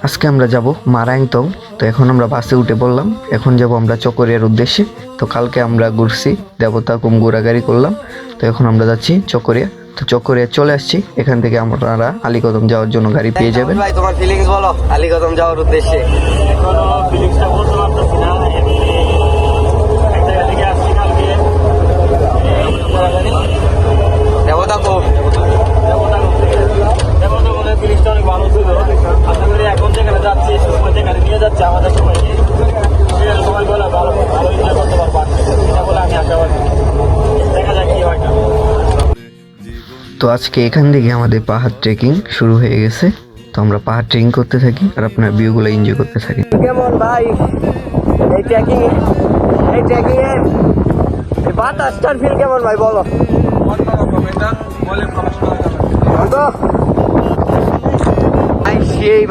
আজকে আমরা যাব মারাংতং। তো এখন আমরা বাসে উঠে পড়লাম, এখন যাব আমরা চকরিয়ার উদ্দেশ্যে। তো কালকে আমরা ঘুরছি দেবতা কুম ঘোরাগাড়ি করলাম, তো এখন আমরা যাচ্ছি চকরিয়া। তো চকরিয়া চলে আসছি, এখান থেকে আপনারা আলীকদম যাওয়ার জন্য গাড়ি পেয়ে যাবেন। ভাই তোমার ফিলিংস বলো আলীকদম যাওয়ার উদ্দেশ্যে। এখনো ফিলিংসটা বলতে পারতেছি না। এক জায়গা থেকে আসছি কালকে দেবতা কুম দেবতাগণের ফিলিংসটা অনেক ভালো ছিল। আশা করি এখন যেখানে যাচ্ছি সময় যেখানে নিয়ে যাচ্ছে আমাদের সময় সময়গুলো ভালো ভালো এনজয় করতে পারবো এটা বলে আমি আশাবাদী। দেখা যাক কি হয় না। তো আজকে এখান থেকে আমাদের পাহাড় ট্রেকিং শুরু হয়ে গেছে। তো আমরা পাহাড় ট্রেকিং করতে থাকি আর আপনার ভিউগুলো এনজয় করতে থাকি। কেমন ভাই এই ট্রেকিং এর এই বাতাসটার ফিল কেমন ভাই বলো।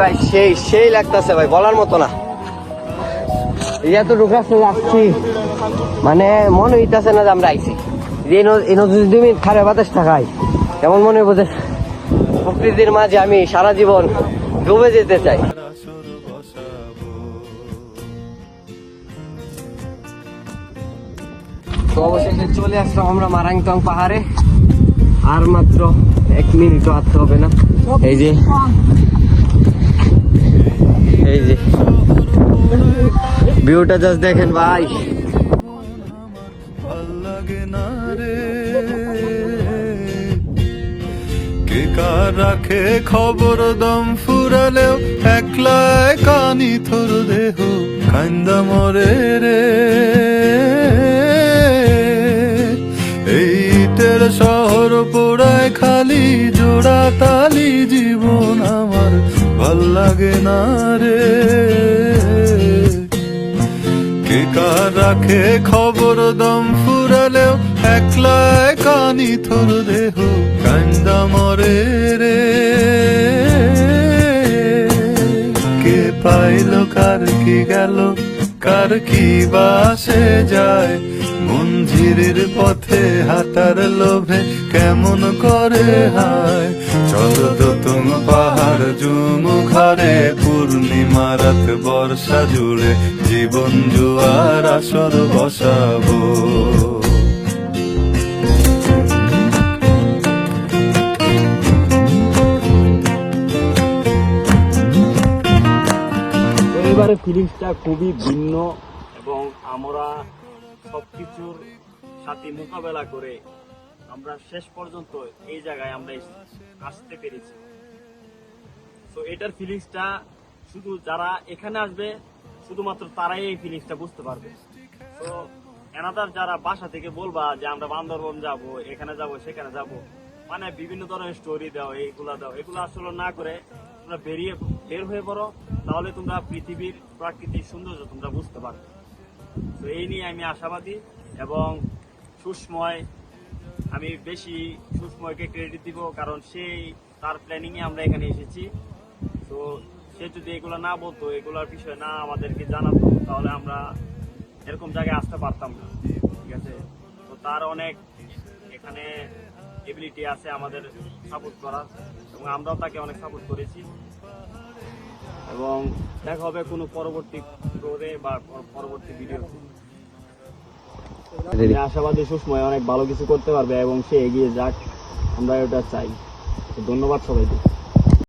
ভাই সেই লাগতেছে ভাই, বলার মতো না। এতটুকু রাস্তা আসছি মানে মনে হইতেছে না যে আমরা আইছি। যদি 2 মিনিট খারাপ বাতাসটা খাই এমন মনে বোঝে প্রকৃতির মাঝে আমি সারা জীবন ডুবে যেতে চাই। তো অবশেষে চলে আসলাম আমরা মারাংতং পাহাড়ে। আর মাত্র 1 মিনিটও আসতে হবে না। এই যে ভিউটা জাস্ট দেখেন ভাই। কে কার রাখে খবর দম ফুরালেও একলা কানি থর দেহ কান্দা মরে রে। এই ইটের শহর পোড়ায় খালি জোড়া তালি জীবন আমার ভাল লাগে না রে। কে কার রাখে খবর দম ফুরালেও একলা কানি থর দেহ কান্দা মরে রে। কে পাইল কার কি গেল কার কি বাসে যায় মঞ্জিরের পথে হাঁটার লোভে কেমন করে হায়। চলো তো তুম পাহাড় জুম ঘরে পূর্ণিমা রাত বর্ষা জুড়ে জীবন জুয়ার আসর বসাবো। এবারে ফিলিংসটা খুবই ভিন্ন এবং আমরা সবকিছুর সাথে মোকাবেলা করে আমরা শেষ পর্যন্ত এই জায়গায় আমরা আসতে পেরেছি। তো এটার ফিলিংসটা শুধু যারা এখানে আসবে শুধুমাত্র তারাই এই ফিলিংসটা বুঝতে পারবে। তো এনাদার যারা বাসা থেকে বলবা যে আমরা বান্দরবন যাব, এখানে যাব, সেখানে যাব, মানে বিভিন্ন ধরনের স্টোরি দাও, এইগুলা দাও, এগুলো আসলে না করে তোমরা বের হয়ে পড়ো, তাহলে তোমরা পৃথিবীর প্রাকৃতিক সৌন্দর্য তোমরা বুঝতে পারবে। তো এই নিয়ে আমি আশাবাদী এবং সুস্ময়, আমি বেশি সুস্ময়কে ক্রেডিট দিব, কারণ তার প্ল্যানিং এ আমরা এখানে এসেছি। তো সে যদি এগুলো না বলতো, এগুলোর বিষয় না আমাদেরকে জানাতো, তাহলে আমরা এরকম জায়গায় আসতে পারতাম না। ঠিক আছে, তো তার অনেক এখানে এবিলিটি আছে আমাদের সাপোর্ট করার, এবং আমরাও তাকে অনেক সাপোর্ট করেছি। এবং দেখা হবে কোনো পরবর্তী টোরে বা পরবর্তী ভিডিওতে। আশাবাদী সুস্ময় অনেক ভালো কিছু করতে পারবে এবং সে এগিয়ে যাক, আমরা এটা চাই। ধন্যবাদ সবাইকে।